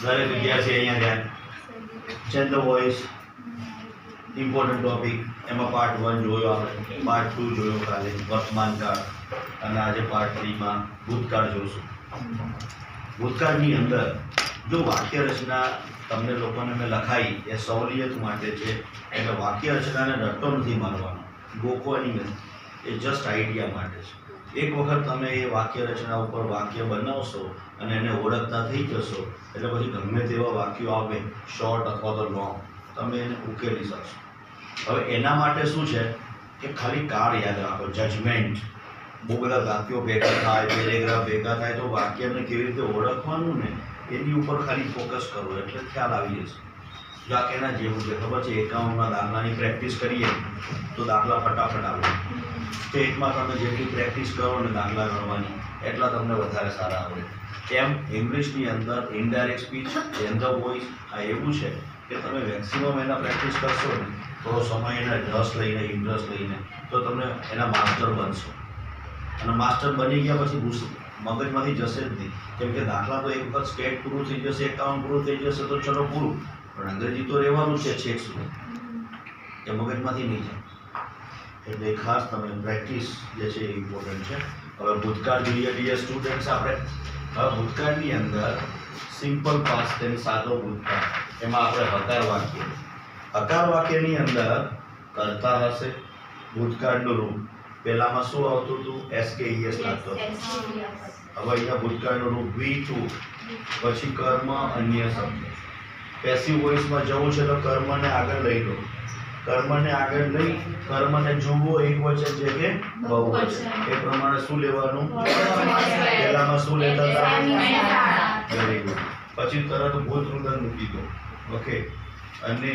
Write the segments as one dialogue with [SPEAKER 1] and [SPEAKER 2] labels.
[SPEAKER 1] દરેક વિદ્યાર્થી અહીંયા ધ્યાન. Change the voice. Important topic. એમાં પાર્ટ 1 જોયો આપણે, પાર્ટ 2 જોયો કાલે વર્તમાન કાળ, અને આજે પાર્ટ 3 માં ભૂતકાળ જોશું. ભૂતકાળની અંદર જો વાક્ય રચના તમને લોકોને મેં લખાઈ એ સહુલિયત માટે છે, એટલે વાક્ય રચનાને રટ્ટો નથી મારવાનો, ગોખવાની નથી, એ જસ્ટ આઈડિયા માટે છે. એક વખત તમે એ વાક્ય રચના ઉપર વાક્ય બનાવશો અને એને ઓળખતા થઈ જશો એટલે પછી ગમે તેવા વાક્યો આવે શોર્ટ અથવા તો લોંગ, તમે એને ઉકેલી શકશો. હવે એના માટે શું છે કે ખાલી કાળ યાદ રાખો. જજમેન્ટ, બહુ બધા વાક્યો ભેગા થાય, પેરેગ્રાફ ભેગા થાય તો વાક્યને કેવી રીતે ઓળખવાનું ને એની ઉપર ખાલી ફોકસ કરો એટલે ખ્યાલ આવી જશે. જો આ કેના જેવું છે ખબર છે, એકાઉન્ટમાં દાખલાની પ્રેક્ટિસ કરીએ તો દાખલા ફટાફટ આવે. સ્ટેટમાં તમે જેટલી પ્રેક્ટિસ કરો ને દાખલા ગણવાની એટલા તમને વધારે સારા આવડે. એમ ઇંગ્લિશની અંદર indirect speech, change the voice, આ એવું છે કે તમે મેક્સિમમ એના પ્રેક્ટિસ કરશો ને થોડો સમય એના રસ લઈને, ઇન્ટરેસ્ટ લઈને, તો તમે એના માસ્ટર બનશો. અને માસ્ટર બની ગયા પછી મગજમાંથી જશે જ નહીં, કેમ કે દાખલા તો એક વખત સ્ટેટ પૂરું થઈ જશે, એકાઉન્ટ પૂરું થઈ જશે તો ચલો પૂરું, પણ અંગ્રેજી તો રહેવાનું છે છેક સુધી, એ મગજમાંથી નહીં જાય. એટલે ખાસ તમે પ્રેક્ટિસ જે છે એ ઇમ્પોર્ટન્ટ છે. હવે ભૂતકાળ જોઈએ ડિયર સ્ટુડન્ટ્સ આપણે. હવે ભૂતકાળની અંદર સિમ્પલ પાસ્ટ ટેન્સ, સાદો ભૂતકાળ, એમાં આપણે હકાર વાક્ય. હકાર વાક્યની અંદર કર્તા હશે, ભૂતકાળનું રૂપ. પહેલામાં શું આવતું હતું? SKES લાગતો હતો. હવે અહીંયા ભૂતકાળનું રૂપ V2, પછી કર્મ, અન્ય શબ્દ. પેસિવ વોઇસમાં જવું છે તો કર્મને આગળ લઈ લો. કર્મને આગળ લઈ કર્મને જુઓ એક વચન છે કે બહુવચન, એ પ્રમાણે શું લેવાનું? પહેલામાં શું લેતા હતા? Very good. પછી તરત ભૂતૃદન મૂકી દો. ઓકે. અને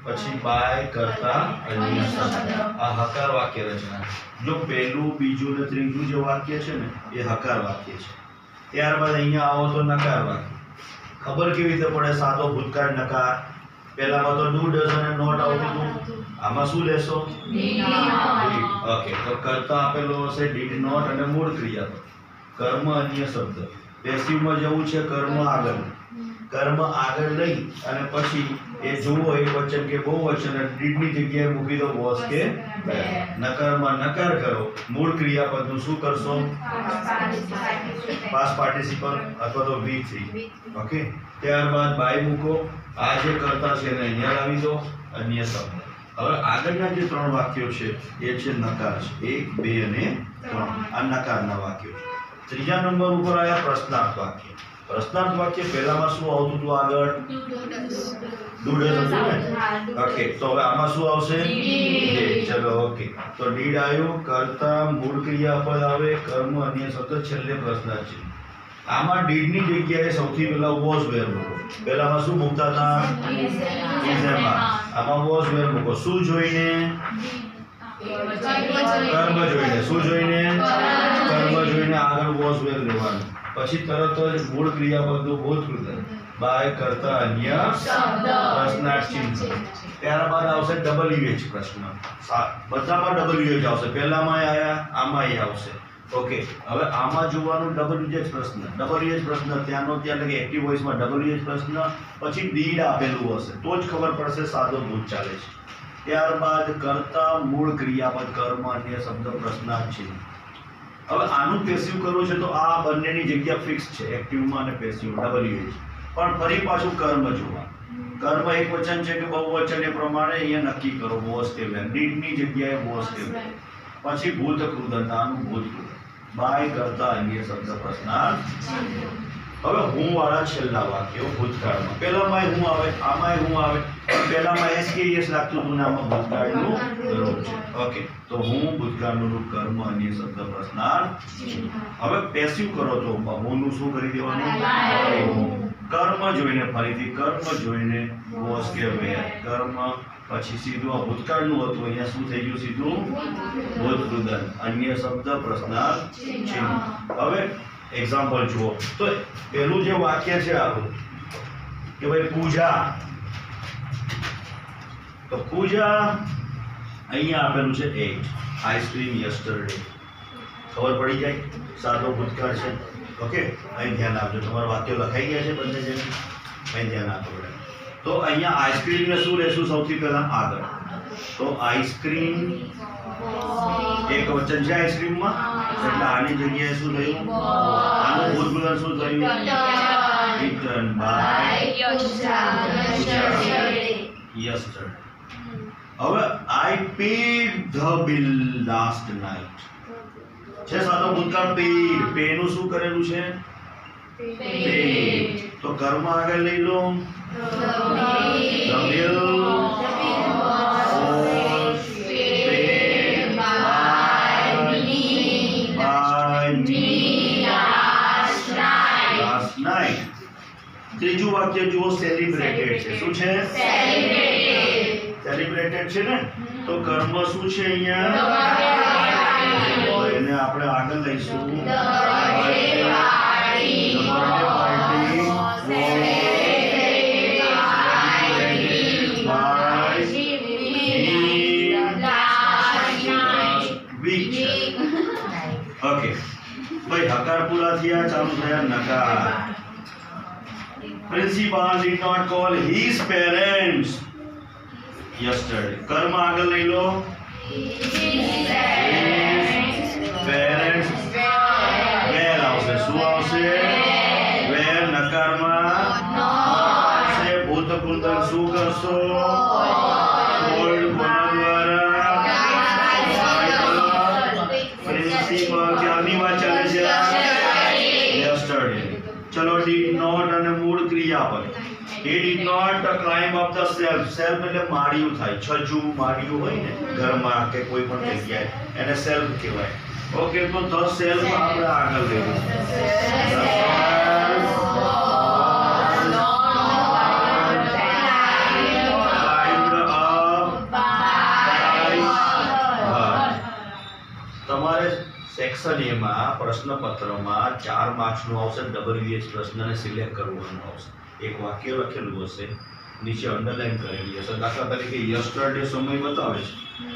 [SPEAKER 1] પછી બાય, કરતા, અન્ય શબ્દ. આ હકાર વાક્ય રચના. જો પહેલું, બીજું ને ત્રીજું જે વાક્ય છે ને એ હકાર વાક્ય છે. ત્યારબાદ અહીંયા આવો તો નકાર વાક્ય. ખબર કેવી રીતે પડે? સાદો ભૂતકાળ નકાર. પહેલામાં તો ડુ, ડઝ અને નોટ આવતું હતું. આમાં શું લેશો? ઓકે. તો કરતા આપેલો હશે ડીડ નોટ અને મૂળ ક્રિયાપદ. કર્મ, અન્ય શબ્દ. પેસિવમાં જવું છે કર્મ આગળ. કર્મ આગળ લઈ અને પછી એ જુઓ એક વચન કે બહુવચન, ડીડની જગ્યાએ મૂકી દો વોઝ કે વેર. નકારમાં નકાર કરો, મૂળ ક્રિયાપદનું શું કરશો? પાસ્ટ પાર્ટિસિપલ અથવા તો V3. ઓકે. ત્યારબાદ બાય મૂકો. આ જે કરતા છે એને અહીંયા લાવી દો, અન્ય શબ્દ. હવે આગળના જે 3 વાક્યો છે એ છે નકાર છે. 1, 2 અને 3 આ નકારના વાક્યો છે. ત્રીજા નંબર ઉપર આવ્યા પ્રશ્નાર્થ વાક્ય. પ્રશ્નાર્થ વાક્ય પહેલામાં શું આવતું હતું આગળ? ડુ, ડઝ હતું ને? ઓકે. તો હવે આમાં શું આવશે? ડીડ. ચલો ઓકે. તો ડીડ આવ્યું, કરતા, મૂળ ક્રિયાપદ આવે, કર્મ, અન્ય શબ્દ, છેલ્લે પ્રશ્નાર્થ છે. આમાં ડીડની જગ્યાએ સૌથી પહેલા વોઝ વેર મૂકો. પહેલામાં શું મૂકતા હતા? આમાં વોઝ વેર મૂકો. શું જોઈને? કર્મ જોઈને. શું જોઈને? કર્મ જોઈને આગળ વોઝ વેર લેવાનું. પછી તરત જ મૂળ ક્રિયાપદનું ભૂતકૃત, બાય, કરતા, અન્ય શબ્દ, પ્રશ્નાર્થ ચિહ્ન. ત્યારબાદ આવશે WH પ્રશ્ન. બધામાં WH આવશે. પહેલામાં આયા, આમાં આવશે. ઓકે. હવે આમાં જોવાનું WH પ્રશ્ન. WH પ્રશ્ન ત્યાંનો ત્યાં લગે એક્ટિવ વોઇસમાં WH પ્રશ્ન, પછી ડીડ આપેલું હશે તો જ ખબર પડશે સાદો ભૂત ચાલે છે. ત્યારબાદ કર્તા, મૂળ ક્રિયાપદ, કર્મ, અન્ય શબ્દ, પ્રશ્નાર્થ ચિહ્ન. હવે આનું પેસિવ કરવું છે તો આ બંનેની જગ્યા ફિક્સ છે, એક્ટિવમાં અને પેસિવ WH. પણ ફરી પાછું કર્મ જોવા. કર્મ એક વચન છે કે બહુવચન એ પ્રમાણે અહીંયા નક્કી કરો. વોઝ કે વેર. ડીડની જગ્યાએ વોઝ કે વેર. પછી ભૂતકૃદંત, આનું ભૂતકૃદંત. બાય, કરતા, અન્ય શબ્દ, પ્રશ્નાર્થ. હવે હું વાળા છેલ્લા વાક્યો ભૂતકાળમાં. પહેલામાં હું આવે, આમાં હું આવે. પહેલામાં SKES લાગતું હતું ને આમાં ભૂતકાળનું રૂપ છે. ઓકે. તો હું, ભૂતકાળનું રૂપ, કર્મ, અન્ય શબ્દ, પ્રશ્નાર્થ. હવે પેસિવ કરો તો હુંનું શું કરી દેવાનું? કર્મ જોઈને ફરીથી કર્મ જોઈને વોઝ કે વેર. કર્મ પછી સીધું આ ભૂતકાળનું હતું, અહીંયા શું થઈ ગયું? સીધું ભૂતકૃદંત, અન્ય શબ્દ, પ્રશ્નાર્થ ચિહ્ન. હવે એક્ઝામ્પલ જુઓ તો પહેલું જે વાક્ય છે આપણું કે ભાઈ પૂજા. તો પૂજા અહીંયા આપેલું છે 8, આઈસ્ક્રીમ યસ્ટરડે. ખબર પડી જાય સાદો ભૂતકાળ છે. ઓકે. અહીં ધ્યાન આપજો. તમારા વાક્યો લખાઈ ગયા છે બંને જેમ? અહીં ધ્યાન આપવું પડે. તો અહીંયા આઈસ્ક્રીમ ને શું લેશું સૌથી પહેલા આગળ? તો આઈસ્ક્રીમ એક વચન છે આઈસ્ક્રીમમાં, એટલે આની જગ્યાએ શું થયું? આનું ભૂતગુણ શું થયું? Eaten by yesterday. હવે I paid the bill last night. છે સાદો ભૂતકાળ paid. pay નું શું કરેલું છે? paid. તો કર્મ આગળ લઈ લો. The bill was paid by me last night. ત્રીજું વાક્ય જુઓ, સેલિબ્રેટેડ છે. શું છે? સેલિબ્રેટેડ છે ને, તો કર્મ શું છે અહીંયા? તો એને આપણે આગળ લઈશું. The birthday party was celebrated by last week. Okay ભાઈ, હકાર પૂરા થયા, ચાલુ થયા નકાર. Principal did not call his parents yesterday. કર્મ આગળ લઈ લો. Parents where આવશે? શું આવશે? where નકારમાં આવશે. ભૂત કુંતલ શું કરશો? called કોના દ્વારા? પ્રિન્સિપલ ક્યારની વાત ચાલે છે? yesterday. ચલો, did not અને મૂળ ક્રિયા પર. he did not climb up the shelf. shelf એટલે માળિયું થાય. છજુ માળિયું હોય ને ઘરમાં કે કોઈ પણ જગ્યાએ, એને shelf કહેવાય. ઓકે, તો the shelf આપણે આગળ લઈએ. તમારે સેક્શન એ માં પ્રશ્નપત્રમાં 4 માર્ક્સનું આવશે. WH પ્રશ્નને સિલેક્ટ કરવાનું આવશે. એક વાક્ય લખેલું હશે, નીચે અંડરલાઈન કરેલી હશે. દાખલા તરીકે યસ્ટરડે સમય બતાવે છે,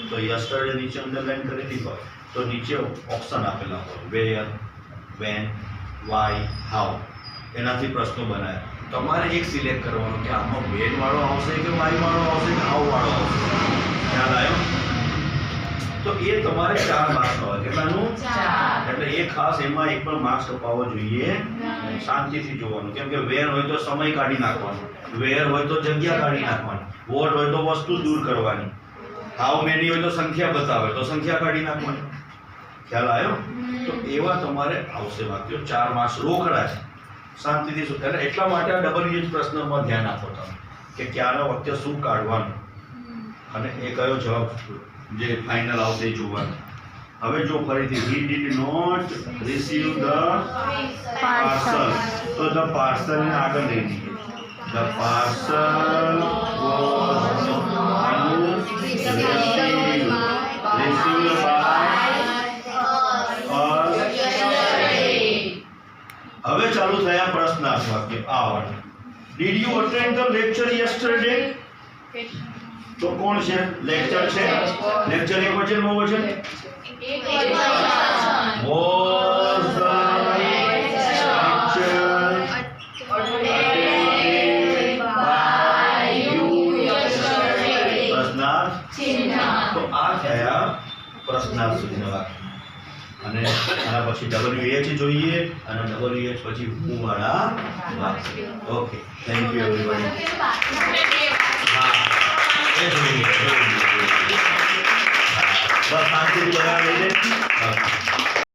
[SPEAKER 1] તો યસ્ટરડે નીચે અંડરલાઈન કરેલી હોય, તો નીચે ઓપ્શન આપેલા હોય, વેર, વેન, વાય, હાઉ. એનાથી પ્રશ્નો બનાવે. તમારે એક સિલેક્ટ કરવાનું કે આમાં વેન વાળો આવશે કે વાય વાળો આવશે કે હાઉ વાળો આવશે. ખ્યાલ આવ્યો? તો એ તમારે 4 માર્ક્સ હોય. કેટલાનું? 4. એટલે એ ખાસ એમાં એક પણ માર્ક્સ કપાવવો જોઈએ. શાંતિથી જોવાનું, કેમ કે વેર હોય તો સમય કાઢી નાખવાનો, વેર હોય તો જગ્યા કાઢી નાખવાની, વોટ હોય તો વસ્તુ દૂર કરવાની, હાઉ મેની હોય તો સંખ્યા બતાવે તો સંખ્યા કાઢી નાખવાની. ખ્યાલ આવ્યો? તો એવા તમારે આવશે વાક્યો. 4 માર્ક્સ રોકડા છે. શાંતિથી શું, એટલે એટલા માટે આ WH પ્રશ્નમાં ધ્યાન આપો તમે કે ક્યારે વાક્ય શું કાઢવાનું અને એ કયો જવાબ જે ફાઇનલ આવશે એ જોવાનું. હવે જો ફરીથી he did not receive the parcel, તો the parcel ને આગળ લઈ લઈએ. the parcel was received by us yesterday. હવે ચાલુ થયા પ્રશ્નાર્થ વાક્ય. આ વાળું, did you attend the lecture yesterday? તો કોણ છે? લેક્ચર છે. લેક્ચર એક વચન બહુ વચન? was the lecture attended by you yesterday? પ્રશ્નાર્થ ચિહ્ન. તો આ થયા પ્રશ્નાર્થ સુધીના વાક્ય. અને આના પછી WH જોઈએ અને WH પછી હું વાળા વાક્ય. Okay, thank you everybody. હા, એ જોઈએ. બસ શાંતિથી બધા લઈ લે.